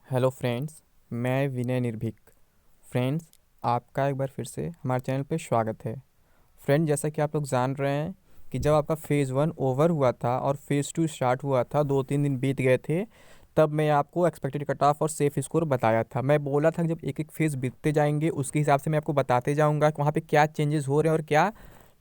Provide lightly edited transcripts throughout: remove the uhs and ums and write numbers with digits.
Hello friends, मैं विनय निर्भीक। Friends, आपका एक बार फिर से हमारे चैनल पे स्वागत है। फ्रेंड, जैसा कि आप लोग जान रहे हैं कि जब आपका फ़ेज़ 1 ओवर हुआ था और फ़ेज़ 2 स्टार्ट हुआ था, 2-3 दिन बीत गए थे, तब मैं आपको एक्सपेक्टेड कट ऑफ और सेफ स्कोर बताया था। मैं बोला था कि जब एक-एक फ़ेज़ बीतते जाएँगे, उसके हिसाब से मैं आपको बताते जाऊँगा कि वहाँ पे क्या चेंजेस हो रहे हैं और क्या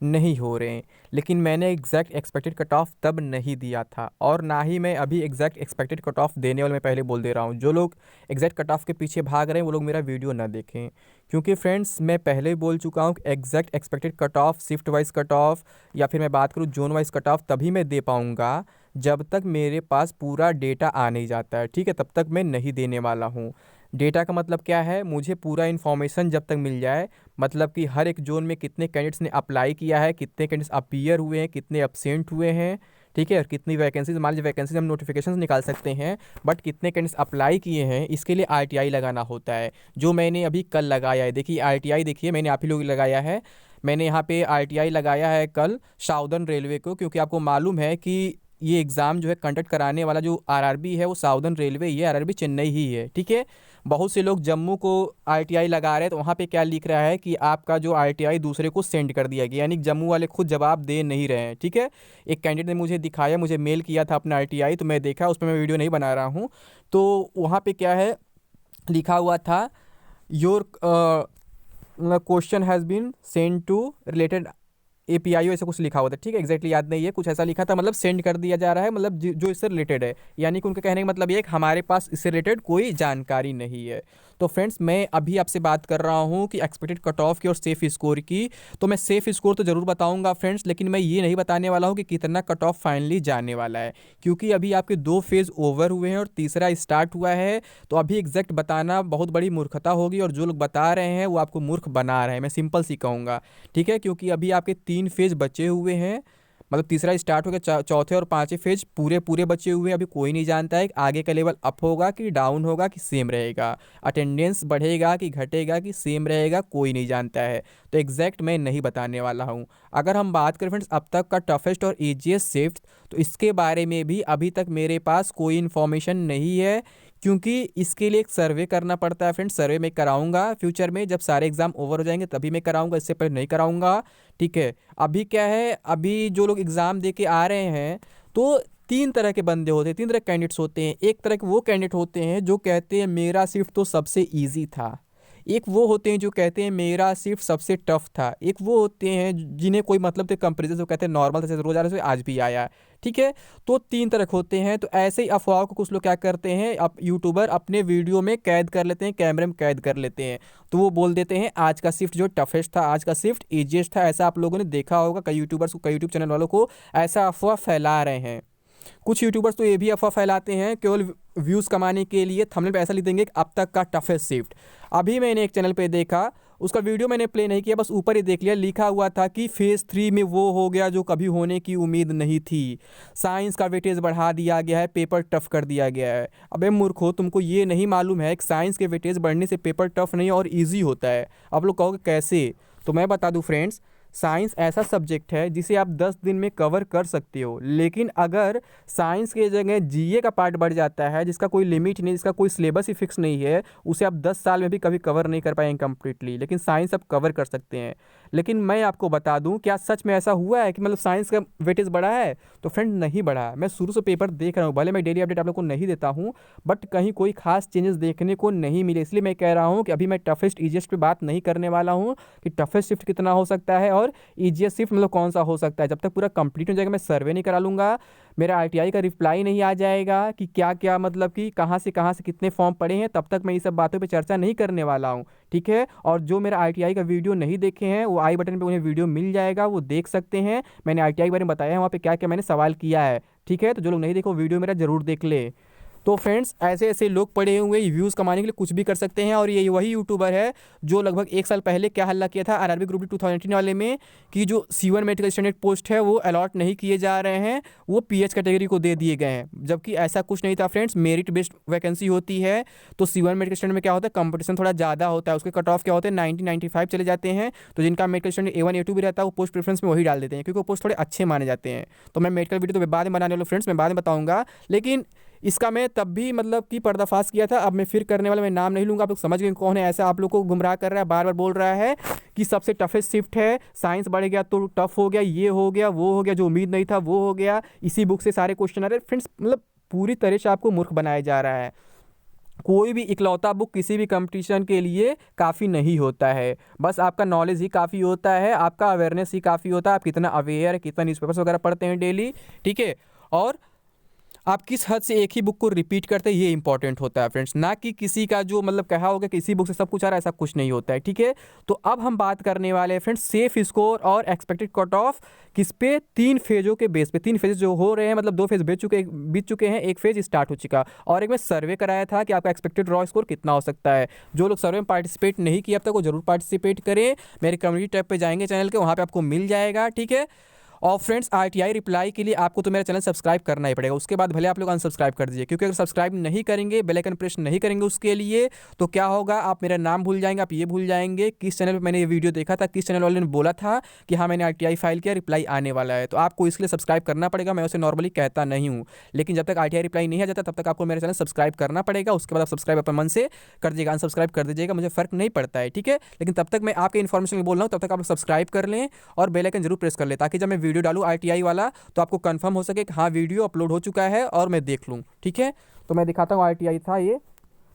नहीं हो रहे हैं। लेकिन मैंने एग्जैक्ट एक्सपेक्टेड कट ऑफ तब नहीं दिया था और ना ही मैं अभी एग्जैक्ट एक्सपेक्टेड कट ऑफ देने वाला, मैं पहले बोल दे रहा हूँ। जो लोग एग्जैक्ट कट ऑफ के पीछे भाग रहे हैं वो लोग मेरा वीडियो ना देखें, क्योंकि फ्रेंड्स मैं पहले ही बोल चुका हूँ कि exact expected cut off, shift wise cut off या फिर मैं बात करूँ जोन वाइज कट ऑफ तभी मैं दे पाऊँगा जब तक मेरे पास पूरा डेटा आ नहीं जाता है। ठीक है, तब तक मैं नहीं देने वाला हूँ। डेटा का मतलब क्या है? मुझे पूरा इन्फॉर्मेशन जब तक मिल जाए, मतलब कि हर एक जोन में कितने कैंडिडेट्स ने अप्लाई किया है, कितने कैंडिडेट्स अपीयर हुए हैं, कितने एब्सेंट हुए हैं, ठीक है, और कितनी वैकेंसीज, मान लीजिए वैकेंसीज हम नोटिफिकेशन निकाल सकते हैं, बट कितने कैंडिडेट्स अप्लाई किए हैं इसके लिए आरटीआई लगाना होता है, जो मैंने अभी कल लगाया है। देखिए आरटीआई, देखिए मैंने आप ही लोग लगाया है। मैंने यहाँ पे आरटीआई लगाया है कल साउदर्न रेलवे को, क्योंकि आपको मालूम है कि ये एग्ज़ाम जो है कंडक्ट कराने वाला जो आरआरबी है वो साउदर्न रेलवे ही है, आरआरबी चेन्नई ही है। ठीक है, बहुत से लोग जम्मू को आरटीआई लगा रहे हैं, तो वहाँ पे क्या लिख रहा है कि आपका जो आरटीआई दूसरे को सेंड कर दिया गया, यानी कि जम्मू वाले खुद जवाब दे नहीं रहे हैं। ठीक है, एक कैंडिडेट ने मुझे दिखाया, मुझे मेल किया था अपना आरटीआई, तो मैं देखा, उस पर मैं वीडियो नहीं बना रहा हूँ। तो वहाँ पे क्या है लिखा हुआ था, your question has been send to related API, ऐसा कुछ लिखा हुआ था। ठीक है, एग्जैक्टली याद नहीं है, कुछ ऐसा लिखा था, मतलब सेंड कर दिया जा रहा है, मतलब जो इससे रिलेटेड है। यानी कि उनका कहने का मतलब ये है कि हमारे पास इससे रिलेटेड कोई जानकारी नहीं है। तो फ्रेंड्स, मैं अभी आपसे बात कर रहा हूँ कि एक्सपेक्टेड कट ऑफ की और सेफ स्कोर की। तो मैं सेफ स्कोर तो ज़रूर बताऊँगा फ्रेंड्स, लेकिन मैं ये नहीं बताने वाला हूँ कि कितना कट ऑफ फाइनली जाने वाला है, क्योंकि अभी आपके 2 फेज़ ओवर हुए हैं और तीसरा स्टार्ट हुआ है। तो अभी एग्जैक्ट बताना बहुत बड़ी मूर्खता होगी, और जो लोग बता रहे हैं वो आपको मूर्ख बना रहे हैं, मैं सिंपल सी कहूँगा। ठीक है, क्योंकि अभी आपके 3 फेज़ बचे हुए हैं, मतलब तीसरा स्टार्ट हो गया, चौथे और पांचवें फेज पूरे पूरे बचे हुए हैं। अभी कोई नहीं जानता है कि आगे का लेवल अप होगा कि डाउन होगा कि सेम रहेगा, अटेंडेंस बढ़ेगा कि घटेगा कि सेम रहेगा, कोई नहीं जानता है। तो एग्जैक्ट मैं नहीं बताने वाला हूँ। अगर हम बात करें फ्रेंड्स अब तक का टफेस्ट और ईजीएस्ट शिफ्ट, तो इसके बारे में भी अभी तक मेरे पास कोई इन्फॉर्मेशन नहीं है, क्योंकि इसके लिए एक सर्वे करना पड़ता है फ्रेंड्स। सर्वे मैं कराऊंगा फ्यूचर में, जब सारे एग्जाम ओवर हो जाएंगे तभी मैं कराऊंगा, इससे पहले नहीं कराऊंगा। ठीक है, अभी क्या है, अभी जो लोग एग्ज़ाम दे के आ रहे हैं, तो 3 तरह के बंदे होते हैं, 3 तरह के कैंडिडेट्स होते हैं। एक तरह के वो कैंडिडेट होते हैं जो कहते हैं मेरा शिफ्ट तो सबसे ईजी था। एक वो होते हैं जो कहते हैं मेरा शिफ्ट सबसे टफ था। एक वो होते हैं जिन्हें कोई मतलब थे कंपेरिजन, जो कहते हैं नॉर्मल था, जैसे रोज आ रहे थे आज भी आया। ठीक है, तो 3 तरह के होते हैं। तो ऐसे ही अफवाह को कुछ लोग क्या करते हैं, अब यूट्यूबर अपने वीडियो में कैद कर लेते हैं, कैमरे में कैद कर लेते हैं। तो वो बोल देते हैं आज का शिफ्ट जो टफेस्ट था, आज का शिफ्ट ईजिएस्ट था। ऐसा आप लोगों ने देखा होगा, कई यूट्यूबर्स को, कई यूट्यूब चैनल वालों को ऐसा अफवाह फैला रहे हैं। कुछ यूट्यूबर्स तो ये भी अफवाह फैलाते हैं केवल व्यूज़ कमाने के लिए, थंबनेल पे ऐसा लिख देंगे कि अब तक का टफेस्ट शिफ्ट। अभी मैंने एक चैनल पे देखा, उसका वीडियो मैंने प्ले नहीं किया, बस ऊपर ही देख लिया, लिखा हुआ था कि फेज़ 3 में वो हो गया जो कभी होने की उम्मीद नहीं थी, साइंस का वेटेज बढ़ा दिया गया है, पेपर टफ कर दिया गया है। अबे मूर्खो, तुमको ये नहीं मालूम है कि साइंस के वेटेज बढ़ने से पेपर टफ नहीं और ईजी होता है? आप लोग कहोगे कैसे, तो मैं बता दूं फ्रेंड्स, साइंस ऐसा सब्जेक्ट है जिसे आप 10 दिन में कवर कर सकते हो, लेकिन अगर साइंस के जगह जीए का पार्ट बढ़ जाता है, जिसका कोई लिमिट नहीं, जिसका कोई सिलेबस ही फिक्स नहीं है, उसे आप 10 साल में भी कभी कवर नहीं कर पाएंगे कंप्लीटली, लेकिन साइंस आप कवर कर सकते हैं। लेकिन मैं आपको बता दूं, क्या सच में ऐसा हुआ है कि मतलब साइंस का वेटेज बढ़ा है? तो फ्रेंड नहीं बढ़ा है। मैं शुरू से पेपर देख रहा हूँ, भले मैं डेली अपडेट आप लोग को नहीं देता हूँ, बट कहीं कोई खास चेंजेस देखने को नहीं मिले। इसलिए मैं कह रहा हूँ कि अभी मैं टफेस्ट ईजिएस्ट पे बात नहीं करने वाला हूँ कि टफेस्ट शिफ्ट कितना हो सकता है और ईजीएस्ट शिफ्ट मतलब कौन सा हो सकता है। जब तक पूरा कंप्लीट हो जाएगा मैं सर्वे नहीं करा लूँगा, मेरा आरटीआई का रिप्लाई नहीं आ जाएगा कि क्या क्या, मतलब कि कहाँ से कितने फॉर्म पड़े हैं, तब तक मैं ये सब बातों पे चर्चा नहीं करने वाला हूँ। ठीक है, और जो मेरा आरटीआई का वीडियो नहीं देखे हैं, वो आई बटन पे उन्हें वीडियो मिल जाएगा, वो देख सकते हैं। मैंने आरटीआई के बारे में बताया है, वहाँ पे क्या क्या मैंने सवाल किया है। ठीक है, तो जो लोग नहीं देखो वीडियो मेरा जरूर देख ले। तो फ्रेंड्स, ऐसे ऐसे लोग पड़े हुए व्यूज़ कमाने के लिए कुछ भी कर सकते हैं, और ये वही यूट्यूबर है जो लगभग 1 साल पहले क्या हल्ला किया था आरआरबी ग्रुप डी 2018 वाले में, कि जो C1 मेडिकल स्टैंडर्ड पोस्ट है वो अलॉट नहीं किए जा रहे हैं, वो पीएच कैटेगरी को दे दिए गए हैं, जबकि ऐसा कुछ नहीं था फ्रेंड्स। मेरिट बेस्ड वैकेंसी होती है, तो C1 मेडिकल स्टैंडर्ड में क्या होता है, कंपटीशन थोड़ा ज़्यादा होता है, उसके कट ऑफ क्या होते हैं 90-95 चले जाते हैं। तो जिनका मेडिकल स्टैंडर्ड A1 A2 भी रहता है वो पोस्ट प्रेफरेंस में वही डाल देते हैं, क्योंकि वो पोस्ट थोड़े अच्छे माने जाते हैं। तो मैं मेडिकल वीडियो तो बाद में बनाने वाला फ्रेंड्स, मैं बाद में बताऊँगा। लेकिन इसका मैं तब भी मतलब कि पर्दाफाश किया था, अब मैं फिर करने वाला, मैं नाम नहीं लूँगा, आप लोग समझ गए कौन है। ऐसा आप लोग को गुमराह कर रहा है, बार बार बोल रहा है कि सबसे टफेस्ट शिफ्ट है, साइंस बढ़ गया तो टफ हो गया, ये हो गया वो हो गया, जो उम्मीद नहीं था वो हो गया, इसी बुक से सारे क्वेश्चन आ रहे हैं। फ्रेंड्स मतलब पूरी तरह से आपको मूर्ख बनाया जा रहा है। कोई भी इकलौता बुक किसी भी कंपटीशन के लिए काफ़ी नहीं होता है, बस आपका नॉलेज ही काफ़ी होता है, आपका अवेयरनेस ही काफ़ी होता है, आप कितना अवेयर है, कितना न्यूज़पेपर्स वगैरह पढ़ते हैं डेली, ठीक है। और आप किस हद से एक ही बुक को रिपीट करते हैं, ये इंपॉर्टेंट होता है फ्रेंड्स, ना कि किसी का जो मतलब कहा होगा कि इसी बुक से सब कुछ आ रहा है, ऐसा कुछ नहीं होता है, ठीक है। तो अब हम बात करने वाले हैं फ्रेंड्स सेफ स्कोर और एक्सपेक्टेड कट ऑफ, किस पे, 3 फेजों के बेस पे। 3 फेज जो हो रहे हैं, मतलब 2 फेज बीत चुके हैं, एक फेज स्टार्ट हो चुका, और एक में सर्वे कराया था कि आपका एक्सपेक्टेड रॉ स्कोर कितना हो सकता है। जो लोग सर्वे में पार्टिसिपेट नहीं किया अब तक, वो जरूर पार्टिसिपेट करें, मेरे कम्युनिटी टैब पे जाएंगे चैनल के, वहाँ पे आपको मिल जाएगा, ठीक है। और फ्रेंड्स आरटीआई रिप्लाई के लिए आपको तो मेरा चैनल सब्सक्राइब करना ही पड़ेगा, उसके बाद भले आप लोग अनसब्सक्राइब कर दीजिए, क्योंकि अगर सब्सक्राइब नहीं करेंगे, बेल आइकन प्रेस नहीं करेंगे उसके लिए, तो क्या होगा, आप मेरा नाम भूल जाएंगे, आप ये भूल जाएंगे किस चैनल पर मैंने ये वीडियो देखा था, किस चैनल वाले ने बोला था कि हाँ मैंने आरटीआई फाइल किया, रिप्लाई आने वाला है। तो आपको इसके लिए सब्सक्राइब करना पड़ेगा, मैं उसे नॉर्मली कहता नहीं हूँ, लेकिन जब तक आरटीआई रिप्लाई नहीं आ जाता तब तक आपको मेरा चैनल सब्सक्राइब करना पड़ेगा, उसके बाद आप सब्सक्राइब अपने मन से कर दीजिएगा, अनसब्सक्राइब कर दीजिएगा, मुझे फर्क नहीं पड़ता है, ठीक है। लेकिन तब तक मैं आपके इन्फॉर्मेशन बोल रहा हूँ, तब तक आप सब्सक्राइब कर लें और बेल आइकन जरूर प्रेस कर लें, ताकि जब मैं वीडियो डालूँ आरटीआई वाला तो आपको कंफर्म हो सके कि हाँ वीडियो अपलोड हो चुका है और मैं देख लूँ, ठीक है। तो मैं दिखाता हूँ, आरटीआई था ये,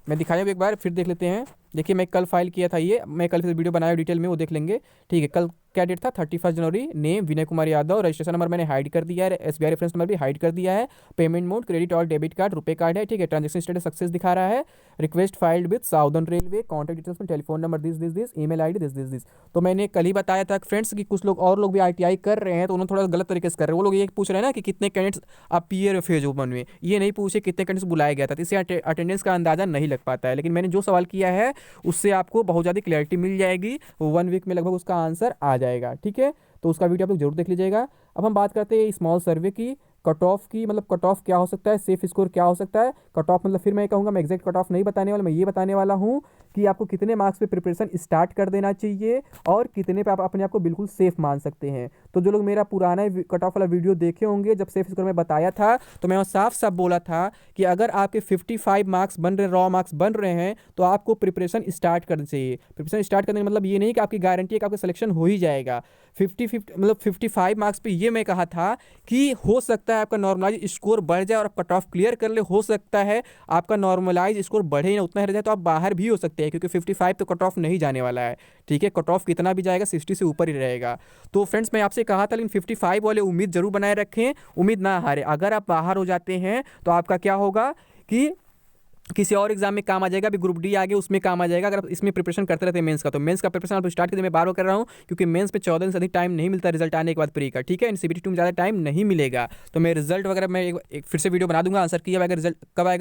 मैं दिखाया एक बार, फिर देख लेते हैं। देखिए मैं कल फाइल किया था ये, मैं कल फिर वीडियो बनाया डिटेल में, वो देख लेंगे, ठीक है। कल क्या डेट था, 31 जनवरी। Name Vinay Kumar Yadav, registration number मैंने हाइड कर दिया है, एसबीआई रेफरेंस नंबर भी हाइड कर दिया है, पेमेंट मोड क्रेडिट और डेबिट कार्ड, रुपए कार्ड है, ठीक है। ट्रांजेक्शन स्टेटस सक्सेस दिखा रहा है, request filed with southern railway, contact details में telephone number this, email ID this. तो मैंने कल ही बताया था फ्रेंड्स कि कुछ लोग और लोग भी आईटीआई कर रहे हैं, तो उन्होंने थोड़ा गलत तरीके से कर रहे हैं। वो लोग ये पूछ रहे हैं ना कि कितने कैंडिडेट्स अपीयर फेज ओपन में, ये नहीं पूछे कितने कैंडिडेट्स बुलाया गया था, तो इससे अटेंडेंस का अंदाजा नहीं लग पाता है। लेकिन मैंने जो सवाल किया है उससे आपको बहुत ज़्यादा क्लैरिटी मिल जाएगी, 1 वीक में लगभग उसका आंसर आ जाएगा, ठीक है। तो उसका वीडियो आप लोग जरूर देख लीजिएगा। अब हम बात करते हैं स्मॉल सर्वे की, कट ऑफ की, मतलब कट ऑफ क्या हो सकता है, सेफ स्कोर क्या हो सकता है। कट ऑफ मतलब फिर मैं कहूँगा, मैं एग्जैक्ट कट ऑफ नहीं बताने वाला, मैं ये बताने वाला हूँ कि आपको कितने मार्क्स पे प्रिपरेशन स्टार्ट कर देना चाहिए और कितने पे आप अपने आप को बिल्कुल सेफ मान सकते हैं। तो जो लोग मेरा पुराना कट ऑफ वाला वीडियो देखे होंगे, जब सेफ स्कोर में बताया था, तो मैं साफ साफ बोला था कि अगर आपके 55 मार्क्स बन रहे, रॉ मार्क्स बन रहे हैं, तो आपको प्रिपरेशन स्टार्ट करना चाहिए। प्रिपरेशन स्टार्ट करने का मतलब ये नहीं कि आपकी गारंटी है कि आपका सिलेक्शन हो ही जाएगा। 55 मार्क्स पे ये मैं कहा था कि हो सकता है आपका नॉर्मलाइज स्कोर बढ़ जाए और आप कट ऑफ क्लियर कर ले, हो सकता है आपका नॉर्मलाइज स्कोर बढ़े ना, उतना ही रह जाए, तो आप बाहर भी हो सकते हैं, क्योंकि 55 तो कट ऑफ नहीं जाने वाला है, ठीक है। कट ऑफ कितना भी जाएगा 60 से ऊपर ही रहेगा। तो फ्रेंड्स मैं आपसे कहा था, लेकिन 55 वाले उम्मीद जरूर बनाए रखें, उम्मीद ना हारे। अगर आप बाहर हो जाते हैं तो आपका क्या होगा कि किसी और एग्जाम में काम आ जाएगा, अभी ग्रुप डी आगे उसमें काम आ जाएगा। अगर आप इसमें प्रिपरेशन करते रहते हैं मेंस का, तो मेंस का प्रिपरेशन आप स्टार्ट करते, मैं बार बार कर रहा हूँ, क्योंकि मेंस पे 14 दिन से अधिक टाइम नहीं मिलता रिजल्ट आने के बाद प्री का, ठीक है। सीबीटी 2 में ज़्यादा टाइम नहीं मिलेगा। तो मैं रिजल्ट वगैरह मैं एक फिर से वीडियो बना दूंगा, आंसर किया आएगा,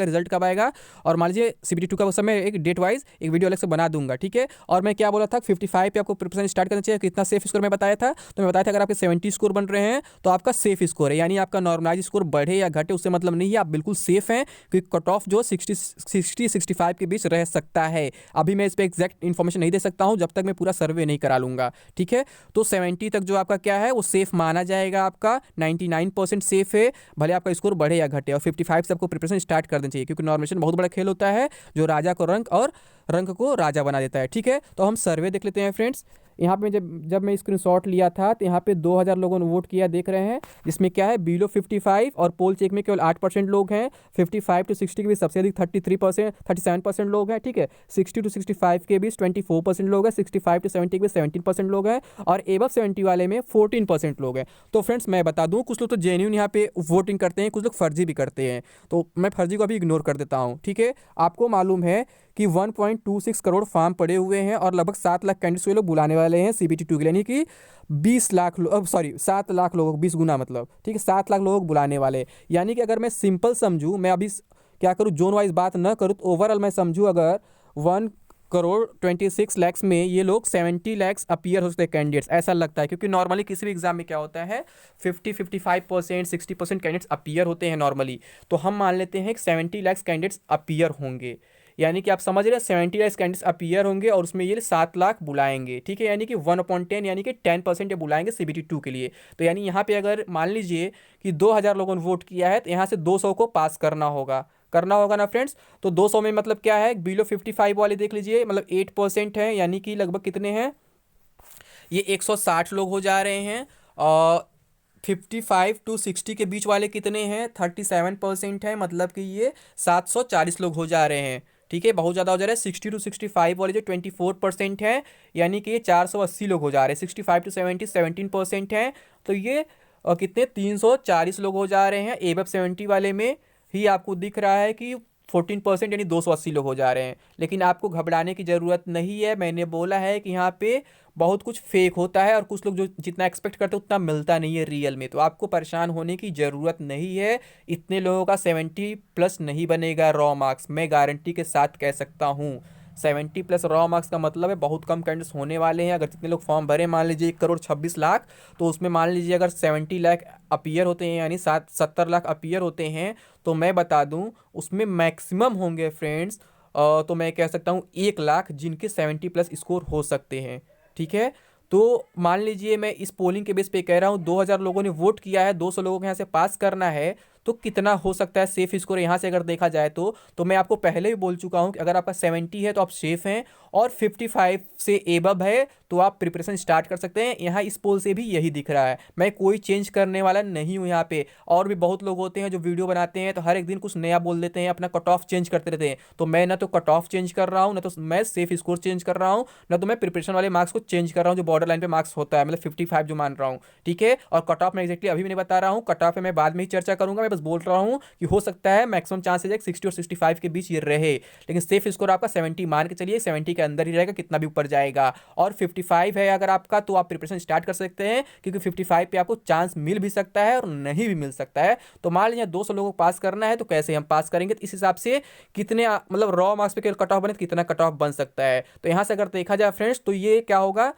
रिजल्ट कब आएगा, और मान लीजिए सीबीटी 2 का उस समय एक डेट वाइज एक वीडियो अलग से बना दूंगा, ठीक है। और मैं क्या बोला था, 55 पे आपको प्रिपरेशन स्टार्ट करना चाहिए। कितना सेफ स्कोर मैं बताया था, तो मैं बताया था अगर आपके 70 स्कोर बन रहे हैं तो आपका सेफ स्कोर है, यानी आपका नॉर्मलाइज स्कोर बढ़े या घटे उससे मतलब नहीं है, आप बिल्कुल सेफ हैं, क्योंकि कट ऑफ जो 60-65 के बीच रह सकता है। अभी मैं इस पर एग्जैक्ट इन्फॉर्मेशन नहीं दे सकता हूं जब तक मैं पूरा सर्वे नहीं करा लूंगा, ठीक है। तो 70 तक जो आपका क्या है वो सेफ माना जाएगा, आपका 99% सेफ है, भले आपका स्कोर बढ़े या घटे। और 55 से आपको प्रिपरेशन स्टार्ट कर देना चाहिए, क्योंकि नॉर्मेशन बहुत बड़ा खेल होता है, जो राजा को रंक और रंक को राजा बना देता है, ठीक है। तो हम सर्वे देख लेते हैं फ्रेंड्स। यहाँ पे जब मैं स्क्रीनशॉट लिया था, तो यहाँ पे 2000 लोगों ने वोट किया, देख रहे हैं, जिसमें क्या है बिलो 55 और पोल चेक में केवल 8% लोग हैं। 55 to 60 के बीच सबसे अधिक 37% लोग हैं, ठीक है। 60 to 65 के बीच 24% लोग हैं, 65 to 70 के बीच 17% लोग हैं, और एबव 70 वाले में 14% लोग हैं। तो फ्रेंड्स मैं बता दूं, कुछ लोग तो जेन्यून यहाँ पे वोटिंग करते हैं, कुछ लोग फर्जी भी करते हैं, तो मैं फर्जी को अभी इग्नोर कर देता हूँ, ठीक है। आपको मालूम है कि 1.26 करोड़ फॉर्म पड़े हुए हैं और लगभग 7 लाख कैंडिडेट्स को लोग बुलाने वाले हैं सीबीटी 2 के लिए, यानी कि 7 लाख लोगों को 20 गुना मतलब, ठीक है, 7 लाख लोगों को बुलाने वाले। यानी कि अगर मैं सिंपल समझूं, मैं अभी क्या करूं, जोन वाइज बात न करूं, तो ओवरऑल मैं समझूं अगर 1 करोड़ 26 लाख में ये लोग 70 लाख अपीयर हो सकते हैं कैंडिडेट्स, ऐसा लगता है। क्योंकि नॉर्मली किसी भी एग्जाम में क्या होता है, 55% 60% कैंडिडेट्स अपीयर होते हैं नॉर्मली। तो हम मान लेते हैं कि 70 लाख कैंडिडेट्स अपीयर होंगे, यानी कि आप समझ रहे हैं 70 लाख कैंडिडेट्स अपीयर होंगे, और उसमें ये 7 लाख बुलाएंगे, ठीक है। यानी कि 1/10 यानी कि 10% ये बुलाएंगे सीबीटी 2 के लिए। तो यानी यहाँ पे अगर मान लीजिए कि 2000 लोगों ने वोट किया है, तो यहाँ से 200 को पास करना होगा, करना होगा ना फ्रेंड्स। तो 200 में मतलब क्या है, बिलो 55 वाले देख लीजिए, मतलब 8% है, यानी कि लगभग कितने हैं, ये 160 लोग हो जा रहे हैं। और 55 to 60 के बीच वाले कितने हैं, 37% है, मतलब कि ये 740 लोग हो जा रहे हैं। ठीक है, बहुत ज़्यादा हो जा रहा है। 60 to 65 वाले जो 24% है, यानी कि ये 480 लोग हो जा रहे हैं। 65 to 70 17% है, तो ये कितने 340 लोग हो जा रहे हैं। एबव 70 वाले में ही आपको दिख रहा है कि 14% यानी 280 लोग हो जा रहे हैं। लेकिन आपको घबराने की ज़रूरत नहीं है, मैंने बोला है कि यहाँ पे बहुत कुछ फेक होता है और कुछ लोग जो जितना एक्सपेक्ट करते हैं उतना मिलता नहीं है रियल में। तो आपको परेशान होने की ज़रूरत नहीं है। इतने लोगों का 70+ नहीं बनेगा रॉ मार्क्स, मैं गारंटी के साथ कह सकता हूँ। 70+ रॉ मार्क्स का मतलब है बहुत कम कैंडिडेट्स होने वाले हैं। अगर जितने लोग फॉर्म भरे, मान लीजिए 1 करोड़ 26 लाख, तो उसमें मान लीजिए अगर 70 लाख अपीयर होते हैं, यानी 70 लाख अपीयर होते हैं, तो मैं बता दूं उसमें मैक्सिमम होंगे फ्रेंड्स, तो मैं कह सकता हूँ 1 लाख जिनके 70+ स्कोर हो सकते हैं। ठीक है, तो मान लीजिए मैं इस पोलिंग के बेस पे कह रहा हूँ 2000 लोगों ने वोट किया है, 200 लोगों को यहाँ से पास करना है, तो कितना हो सकता है सेफ स्कोर यहाँ से अगर देखा जाए तो मैं आपको पहले भी बोल चुका हूँ कि अगर आपका 70 है तो आप सेफ हैं, और 55 से एबव है तो आप प्रिपरेशन स्टार्ट कर सकते हैं। यहाँ इस पोल से भी यही दिख रहा है, मैं कोई चेंज करने वाला नहीं हूँ यहाँ पे। और भी बहुत लोग होते हैं जो वीडियो बनाते हैं तो हर एक दिन कुछ नया बोल देते हैं, अपना कट ऑफ चेंज करते रहते हैं। तो मैं ना तो कट ऑफ चेंज कर रहा हूँ, ना तो मैं सेफ स्कोर चेंज कर रहा हूँ, ना तो मैं प्रिपरेशन वाले मार्क्स को चेंज कर रहा हूँ जो बॉर्डर लाइन पे मार्क्स होता है, मतलब 55 जो मान रहा हूँ। ठीक है, और कट ऑफ मैं एक्जैक्टली अभी भी नहीं बता रहा हूँ, कट ऑफ मैं बाद में ही चर्चा करूंगा। मैं बस बोल रहा हूँ कि हो सकता है मैक्सिमम चांसेस है 60 और 65 के बीच ये रहे, लेकिन सेफ स्कोर आपका 70 मान के चलिए, 70 के अंदर ही रहेगा, कितना भी ऊपर जाएगा। और 55 है अगर आपका, तो आप प्रिपरेशन स्टार्ट कर सकते हैं, क्योंकि 55 पे आपको चांस मिल भी सकता है और नहीं भी मिल सकता है। तो मान लीजिए 200 लोगों को पास करना है, तो कैसे हम पास करेंगे, तो इस हिसाब से कितने मतलब रॉ मार्क्स पे कट ऑफ बने तो कितना कट ऑफ बन सकता है। तो यहाँ से अगर देखा जाए फ्रेंड्स, तो ये क्या होगा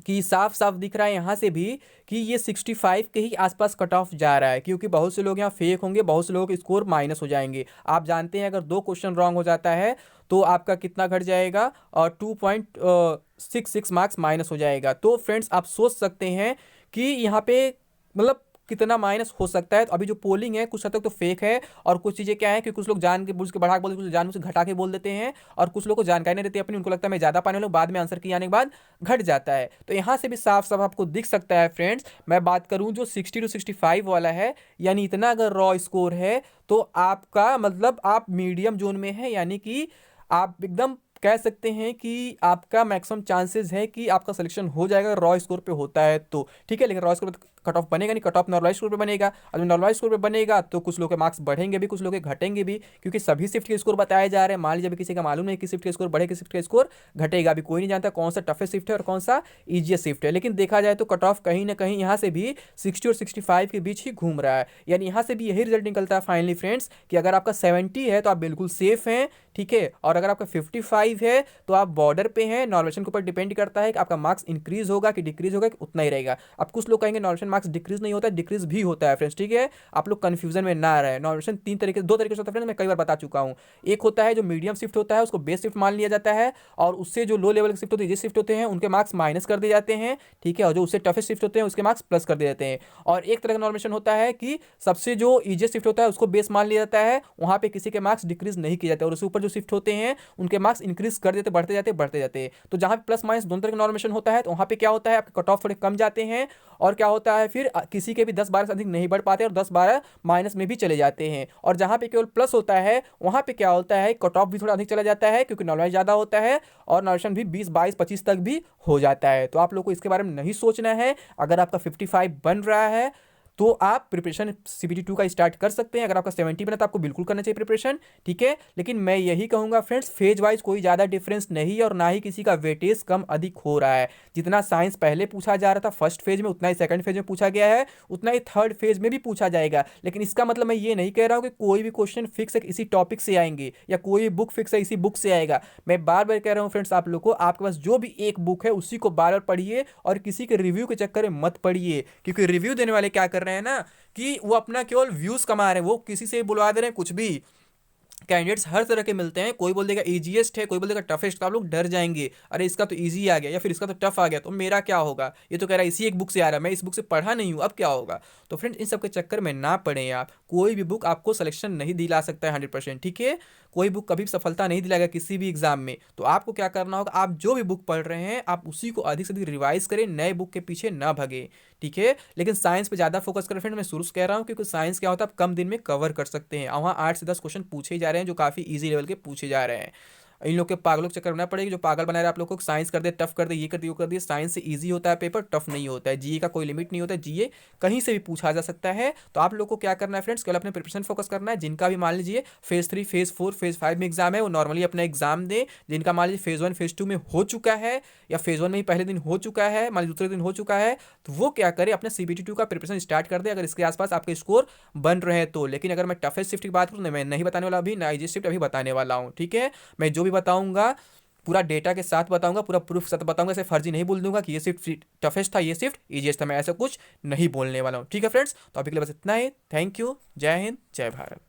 कि साफ साफ दिख रहा है यहाँ से भी कि ये 65 के ही आसपास कट ऑफ जा रहा है, क्योंकि बहुत से लोग यहाँ फेक होंगे, बहुत से लोगों के स्कोर माइनस हो जाएंगे। आप जानते हैं अगर 2 क्वेश्चन रॉन्ग हो जाता है तो आपका कितना घट जाएगा, और 2.66 मार्क्स माइनस हो जाएगा। तो फ्रेंड्स आप सोच सकते हैं कि यहाँ पे मतलब कितना माइनस हो सकता है। तो अभी जो पोलिंग है कुछ हद तक तो फेक है, और कुछ चीज़ें क्या है कि कुछ लोग जान के बुझ के बढ़ा के बोलते हैं, कुछ जानबूझ के घटा के बोल देते हैं, और कुछ लोग को जानकारी नहीं रहती अपनी, उनको लगता है मैं ज़्यादा पाने वाला हूं, बाद में आंसर किए आने के बाद घट जाता है। तो यहाँ से भी साफ साफ आपको दिख सकता है फ्रेंड्स। मैं बात करूँ जो 60 to 65 वाला है, यानी इतना अगर रॉ स्कोर है तो आपका मतलब आप मीडियम जोन में है, यानी कि आप एकदम कह सकते हैं कि आपका मैक्सिमम चांसेस है कि आपका सिलेक्शन हो जाएगा रॉ स्कोर पे होता है तो। ठीक है, लेकिन रॉ स्कोर पे कट ऑफ बनेगा नहीं, कट ऑफ नॉर्मलाइज स्कोर पे बनेगा। अब नॉर्मलाइज स्कोर पे बनेगा तो कुछ लोग के मार्क्स बढ़ेंगे भी, कुछ लोग के घटेंगे भी, क्योंकि सभी शिफ्ट के स्कोर बताए जा रहे हैं। मान लीजिए अभी किसी का मालूम नहीं कि शिफ्ट के स्कोर बढ़ेगा, शिफ्ट का स्कोर घटेगा, अभी कोई नहीं जानता कौन सा टफेस्ट शिफ्ट है और कौन सा ईजिएस्ट शिफ्ट है। लेकिन देखा जाए तो कट ऑफ कहीं ना कहीं यहाँ से भी 60 और 65 के बीच ही घूम रहा है, यानी यहाँ से भी यही रिजल्ट निकलता है फाइनली फ्रेंड्स कि अगर आपका 70 है तो आप बिल्कुल सेफ हैं। ठीक है, और अगर आपका 55 है तो आप बॉर्डर पे हैं। नॉर्मेशन के ऊपर डिपेंड करता है कि आपका मार्क्स इंक्रीज होगा कि डिक्रीज होगा, कि उतना ही रहेगा। अब कुछ लोग कहेंगे नॉर्मेशन मार्क्स डिक्रीज नहीं होता है, डिक्रीज भी होता है फ्रेंड्स। ठीक है, आप लोग कंफ्यूजन में ना रहे। नॉर्मेशन दो तरीके से होता है फ्रेंड्स, मैं कई बार बता चुका हूँ। एक होता है जो मीडियम शिफ्ट होता है उसको बेस शिफ्ट मान लिया जाता है, और उससे जो लो लेवल के शिफ्ट होते हैं, जिस शिफ्ट होते हैं उनके मार्क्स माइनस कर दिए जाते हैं। ठीक है, और जो उससे टफेस्ट शिफ्ट होते हैं उसके मार्क्स प्लस कर दिए जाते हैं। और एक तरह का नॉर्मेशन होता है कि सबसे जो इजीएस्ट शिफ्ट होता है उसको बेस मान लिया जाता है, वहां पे किसी के मार्क्स डिक्रीज नहीं किए जाते, और उसके ऊपर जो शिफ्ट होते हैं उनके मार्क्स इंक्रीज कर देते, बढ़ते जाते बढ़ते जाते। तो जहां पे प्लस माइनस दोनों तरह का नॉर्मेशन होता है, तो वहां पे क्या होता है आपके कट ऑफ थोड़े कम जाते हैं, और क्या होता है फिर किसी के भी 10-12 से अधिक नहीं बढ़ पाते, और 10-12 माइनस में भी चले जाते हैं। और जहां पे केवल प्लस होता है वहां पे क्या होता है कट ऑफ भी थोड़ा अधिक चला जाता है, क्योंकि नॉलेज ज़्यादा होता है, और नॉर्मेशन भी 20-22-25 तक भी हो जाता है। तो आप लोग को इसके बारे में नहीं सोचना है। अगर आपका 55 बन रहा है तो आप प्रिपरेशन CBT 2 का स्टार्ट कर सकते हैं। अगर आपका 70 बना तो आपको बिल्कुल करना चाहिए प्रिपरेशन। ठीक है, लेकिन मैं यही कहूंगा फ्रेंड्स, फेज वाइज कोई ज़्यादा डिफरेंस नहीं है, और ना ही किसी का वेटेज कम अधिक हो रहा है। जितना साइंस पहले पूछा जा रहा था फर्स्ट फेज में, उतना ही सेकंड फेज में पूछा गया है, उतना ही थर्ड फेज में भी पूछा जाएगा। लेकिन इसका मतलब मैं ये नहीं कह रहा हूँ कि कोई भी क्वेश्चन फिक्स है इसी टॉपिक से आएंगे, या कोई भी बुक फिक्स है इसी बुक से आएगा। मैं बार बार कह रहा हूँ फ्रेंड्स आप लोग को, आपके पास जो भी एक बुक है उसी को बार बार पढ़िए, और किसी के रिव्यू के चक्कर में मत पढ़िए, क्योंकि रिव्यू देने वाले क्या कर रहे हैं ना कि वो अपना केवल व्यूज कमा रहे हैं, वो किसी से बुलवा दे रहे हैं कुछ भी, कैंडिडेट्स हर तरह के मिलते हैं, कोई बोल देगा ईजीएस्ट है, कोई बोल देगा टफेस्ट, तो आप लोग डर जाएंगे, अरे इसका तो ईजी आ गया या फिर इसका तो टफ आ गया, तो मेरा क्या होगा, ये तो कह रहा है इसी एक बुक से आ रहा है, मैं इस बुक से पढ़ा नहीं हूँ, अब क्या होगा। तो फ्रेंड्स इन सब के चक्कर में ना पड़े आप, कोई भी बुक आपको सिलेक्शन नहीं दिला सकता है 100%, ठीक है। कोई बुक कभी भी सफलता नहीं दिलाएगा किसी भी एग्जाम में। तो आपको क्या करना होगा, आप जो भी बुक पढ़ रहे हैं आप उसी को अधिक से अधिक रिवाइज करें, नए बुक के पीछे ना भगे, ठीक है। लेकिन साइंस पे ज़्यादा फोकस करें फ्रेंड, मैं शुरू से कह रहा हूँ, क्योंकि साइंस क्या होता है आप कम दिन में कवर कर सकते हैं, और वहाँ 8 से 10 क्वेश्चन पूछे ही जा रहे हैं जो काफ़ी ईजी लेवल के पूछे जा रहे हैं। इन लोग के पागलों के चक्कर में ना पड़ेगी, जो पागल बना रहे हैं आप लोग को, साइंस कर दे, टफ कर दे, ये कर दे, वो कर दिए। साइंस से इजी होता है पेपर, टफ नहीं होता है। जीए का कोई लिमिट नहीं होता है, जीए कहीं से भी पूछा जा सकता है। तो आप लोग को क्या करना है फ्रेंड्स, केवल अपने प्रिपरेशन फोकस करना है। जिनका भी मान लीजिए फेज 3, फेज 4, फेज 5 में एग्जाम है, वो नॉर्मली अपना एग्जाम दें। जिनका मान लीजिए फेज 1, फेज 2 में हो चुका है, या फेज 1 में ही पहले दिन हो चुका है, मान लीजिए दूसरे दिन हो चुका है, तो वो क्या करे, अपने CBT 2 का प्रिपरेशन स्टार्ट कर दे, अगर इसके आसपास आपके स्कोर बन रहे हैं तो। लेकिन अगर मैं टफेस्ट शिफ्ट की बात करूँ, मैं नहीं बताने वाला, अभी ना इजी शिफ्ट अभी बताने वाला हूँ, ठीक है। मैं जो भी बताऊंगा पूरा डेटा के साथ बताऊंगा, पूरा प्रूफ के साथ बताऊंगा, ऐसे फर्जी नहीं बोल दूंगा कि ये शिफ्ट टफेस्ट था, ये शिफ्ट इजीएस्ट था, मैं ऐसा कुछ नहीं बोलने वाला हूँ, ठीक है फ्रेंड्स। तो अभी के लिए बस इतना ही। थैंक यू, जय हिंद, जय भारत।